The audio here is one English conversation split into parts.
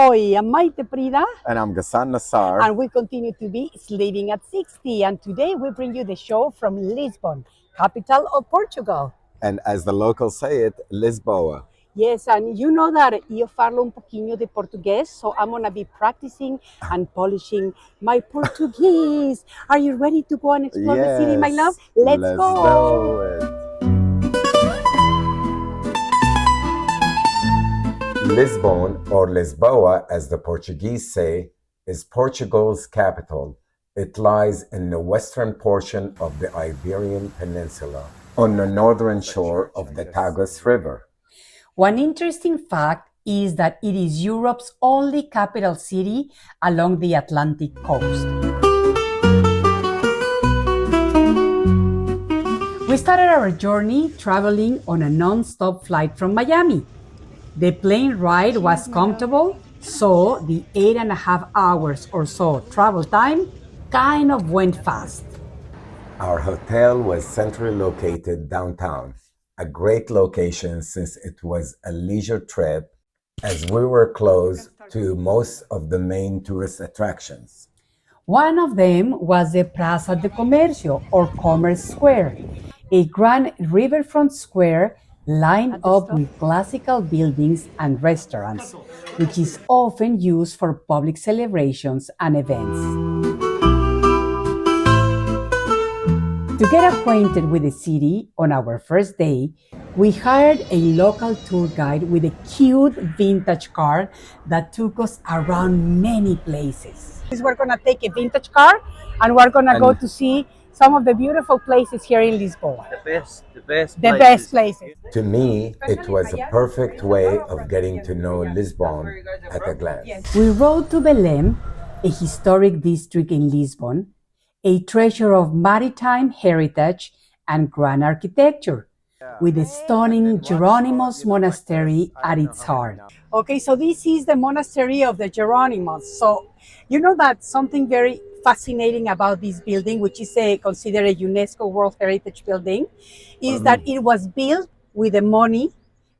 Oi, I'm Mayte Prida. And I'm Ghassan Nassar. And we continue to be Sliving at 60. And today we bring you the show from Lisbon, capital of Portugal. And as the locals say it, Lisboa. Yes, and you know that eu falo un pouquinho de Portuguese, so I'm going to be practicing and polishing my Portuguese. Are you ready to go and explore the city, my love? Let's go. Do it. Lisbon, or Lisboa as the Portuguese say, is Portugal's capital. It lies in the western portion of the Iberian Peninsula, on the northern shore of the Tagus River. One interesting fact is that it is Europe's only capital city along the Atlantic coast. We started our journey traveling on a non-stop flight from Miami. The plane ride was comfortable, so the 8.5 hours or so travel time kind of went fast. Our hotel was centrally located downtown, a great location since it was a leisure trip, as we were close to most of the main tourist attractions. One of them was the Praça de Comercio, or Commerce Square, a grand riverfront square lined up with classical buildings and restaurants, which is often used for public celebrations and events. To get acquainted with the city on our first day, we hired a local tour guide with a cute vintage car that took us around many places. We're going to take a vintage car and we're going to go to see some of the beautiful places here in Lisbon. The best places. To me, it was a perfect way of getting to know Lisbon at a glance. We rode to Belem, a historic district in Lisbon, a treasure of maritime heritage and grand architecture, with the stunning Jerónimos Monastery at its heart. Okay, so this is the monastery of the Jerónimos. So you know that something very fascinating about this building, which is considered a UNESCO World Heritage Building, is that it was built with the money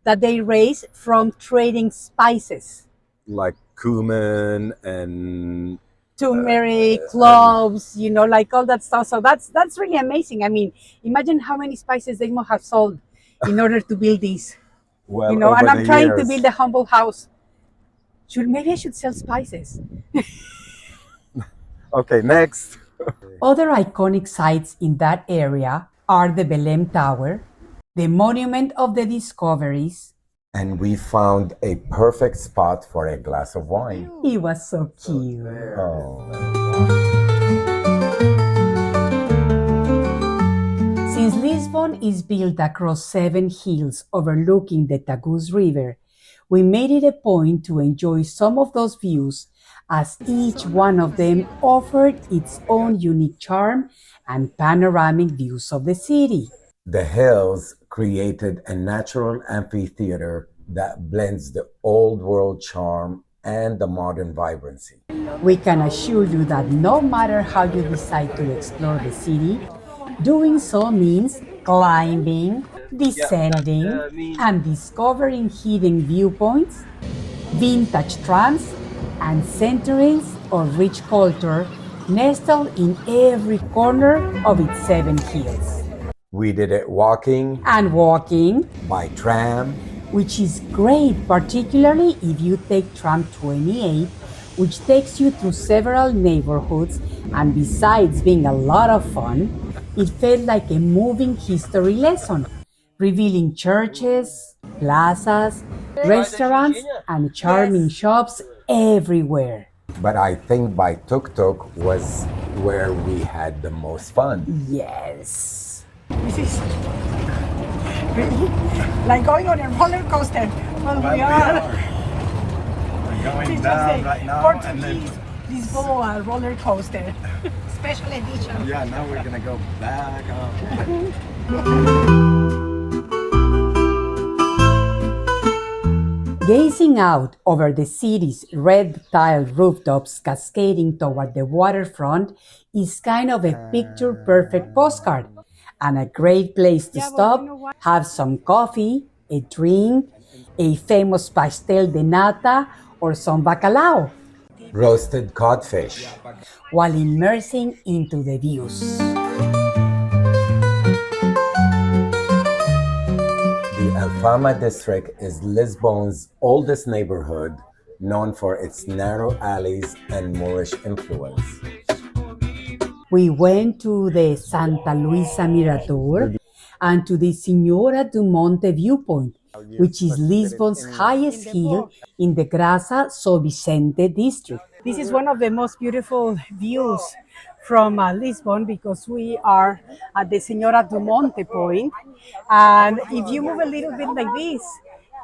that they raised from trading spices. Like cumin and turmeric, cloves, you know, like all that stuff. So that's really amazing. I mean, imagine how many spices they must have sold in order to build this. Well, you know, and I'm trying years. to build a humble house. Maybe I should sell spices. Okay, next. Other iconic sites in that area are the Belem Tower, the Monument of the Discoveries, and we found a perfect spot for a glass of wine. It was so cute. Oh. Since Lisbon is built across 7 hills overlooking the Tagus River, we made it a point to enjoy some of those views, as each one of them offered its own unique charm and panoramic views of the city. The hills created a natural amphitheater that blends the old world charm and the modern vibrancy. We can assure you that no matter how you decide to explore the city, doing so means climbing, descending, and discovering hidden viewpoints, vintage trams, and centuries of rich culture nestled in every corner of its 7 hills. We did it walking and walking by tram, which is great, particularly if you take tram 28, which takes you through several neighborhoods, and besides being a lot of fun, it felt like a moving history lesson, revealing churches, plazas, restaurants, and charming shops everywhere. But I think by tuk-tuk was where we had the most fun. Yes. This is really like going on a roller coaster. Well, we are. We're going down right now. Portuguese Lisboa roller coaster. Special edition. Yeah, now we're going to go back up. Gazing out over the city's red-tiled rooftops cascading toward the waterfront is kind of a picture-perfect postcard, and a great place to stop, have some coffee, a drink, a famous pastel de nata, or some bacalhau, roasted codfish, while immersing into the views. The Alfama district is Lisbon's oldest neighborhood, known for its narrow alleys and Moorish influence. We went to the Santa Luisa Mirador and to the Senhora do Monte viewpoint, which is Lisbon's highest hill in the Graça São Vicente district. This is one of the most beautiful views from Lisbon because we are at the Senhora do Monte point. And if you move a little bit like this,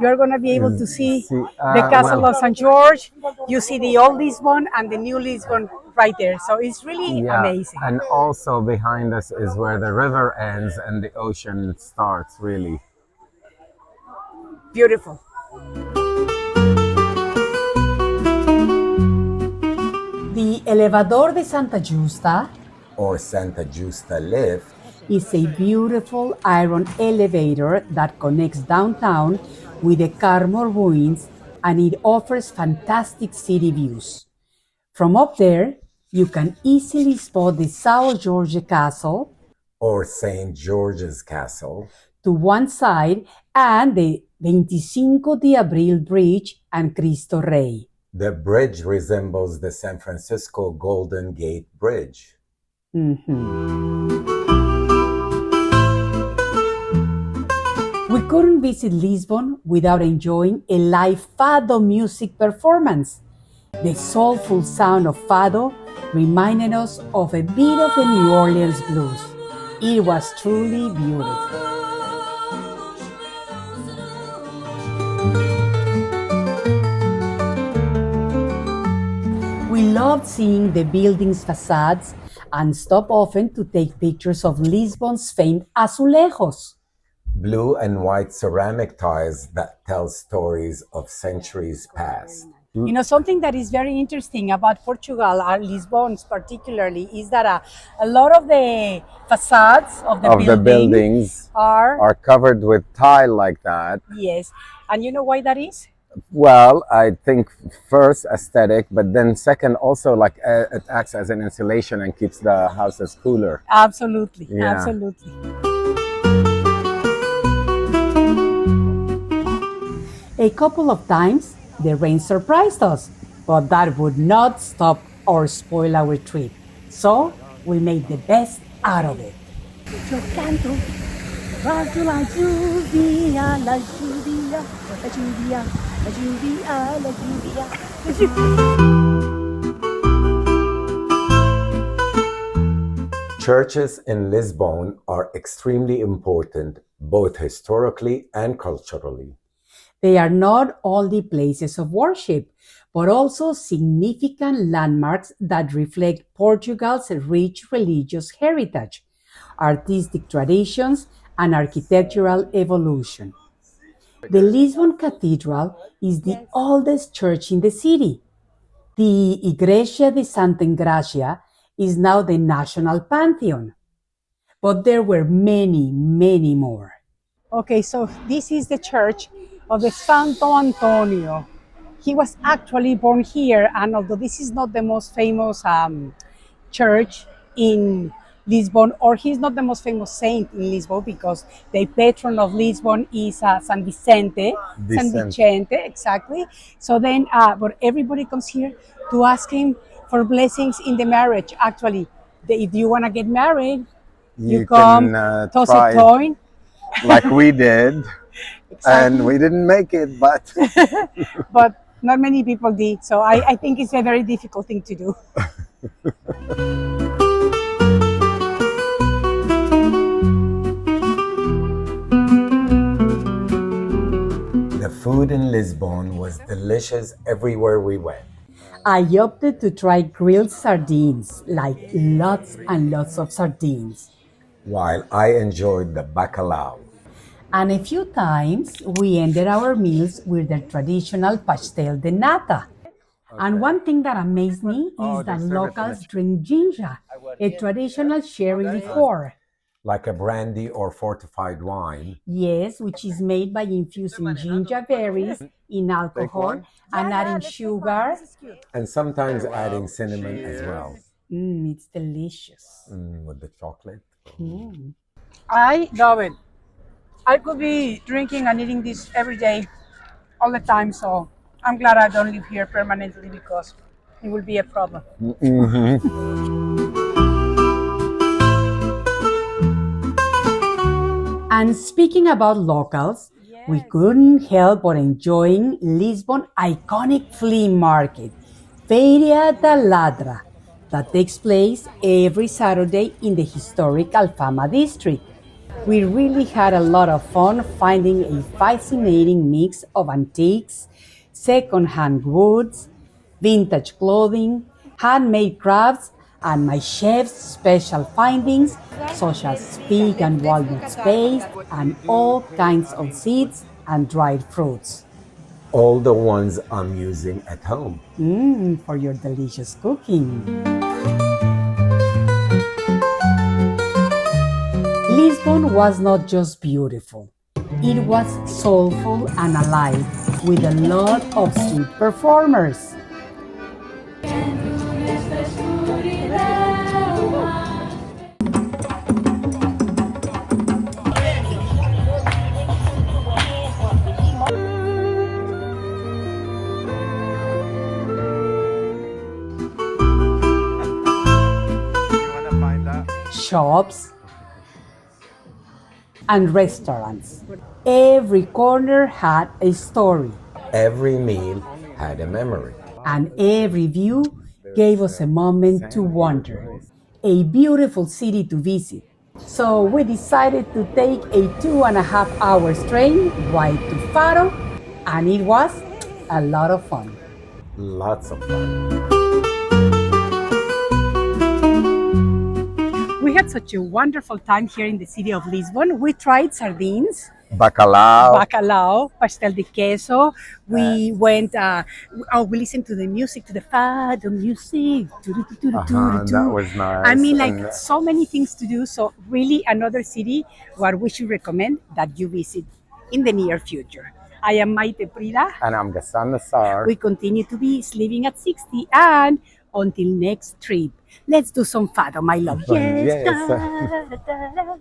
you're going to be able to see the Castle of St. George. You see the old Lisbon and the new Lisbon right there. So it's really amazing. And also behind us is where the river ends and the ocean starts, really. Beautiful. The Elevador de Santa Justa, or Santa Justa lift, is a beautiful iron elevator that connects downtown with the Carmel ruins, and it offers fantastic city views. From up there, you can easily spot the São Jorge Castle, or St. George's Castle, to one side, and the 25 de Abril Bridge and Cristo Rey. The bridge resembles the San Francisco Golden Gate Bridge. We couldn't visit Lisbon without enjoying a live Fado music performance. The soulful sound of Fado reminded us of a bit of the New Orleans blues. It was truly beautiful. We loved seeing the buildings' facades and stopped often to take pictures of Lisbon's famed azulejos. Blue and white ceramic tiles that tell stories of centuries past. You know, something that is very interesting about Portugal, and Lisbon particularly, is that a lot of the facades of the buildings are covered with tile like that. Yes. And you know why that is? Well, I think first aesthetic, but then second also like it acts as an insulation and keeps the houses cooler. Absolutely, Yeah. absolutely. A couple of times, the rain surprised us, but that would not stop or spoil our trip. So we made the best out of it. Yo canto, bajo la lluvia, la lluvia, la lluvia, la lluvia, la lluvia. Churches in Lisbon are extremely important, both historically and culturally. They are not only places of worship, but also significant landmarks that reflect Portugal's rich religious heritage, artistic traditions, and architectural evolution. The Lisbon Cathedral is the oldest church in the city. The Igreja de Santa Engracia is now the national pantheon. But there were many, many more. Okay, so this is the church of the Santo Antonio. He was actually born here, and although this is not the most famous church in Lisbon, or he's not the most famous saint in Lisbon, because the patron of Lisbon is San Vicente, San Vicente, exactly. So then, but everybody comes here to ask him for blessings in the marriage. Actually, if you want to get married, you come, toss a coin. Like we did. Exactly. And we didn't make it, but but not many people did. So I think it's a very difficult thing to do. the food in Lisbon was delicious everywhere we went. I opted to try grilled sardines, like lots and lots of sardines. While I enjoyed the bacalhau. And a few times, we ended our meals with the traditional pastel de nata. And one thing that amazed me is that locals drink ginjinha, a traditional sherry liqueur. Like a brandy or fortified wine. Yes, which is made by infusing ginger berries in alcohol and adding sugar. And sometimes adding cinnamon as well. It's delicious. With the chocolate. I love it. I could be drinking and eating this every day, all the time. So I'm glad I don't live here permanently because it will be a problem. And speaking about locals, we couldn't help but enjoying Lisbon iconic flea market, Feria da Ladra, that takes place every Saturday in the historic Alfama district. We really had a lot of fun finding a fascinating mix of antiques, second-hand goods, vintage clothing, handmade crafts, and my chef's special findings such as fig and walnut paste and all kinds of seeds and dried fruits. All the ones I'm using at home. For your delicious cooking. Lisbon was not just beautiful, it was soulful and alive with a lot of street performers. Shops and restaurants. Every corner had a story. Every meal had a memory. And every view gave us a moment to wonder. A beautiful city to visit. So we decided to take a 2.5 hour train ride to Faro, and it was a lot of fun. Lots of fun. We had such a wonderful time here in the city of Lisbon. We tried sardines, Bacalhau. pastel de queso. We went, we listened to the music, to the Fado music. That was nice. I mean, like so many things to do. So really another city where we should recommend that you visit in the near future. I am Mayte Ghassan. And I'm Ghassan. We continue to be Sliving at 60, and until next trip, let's do some Fado, my love. Yes. Yes.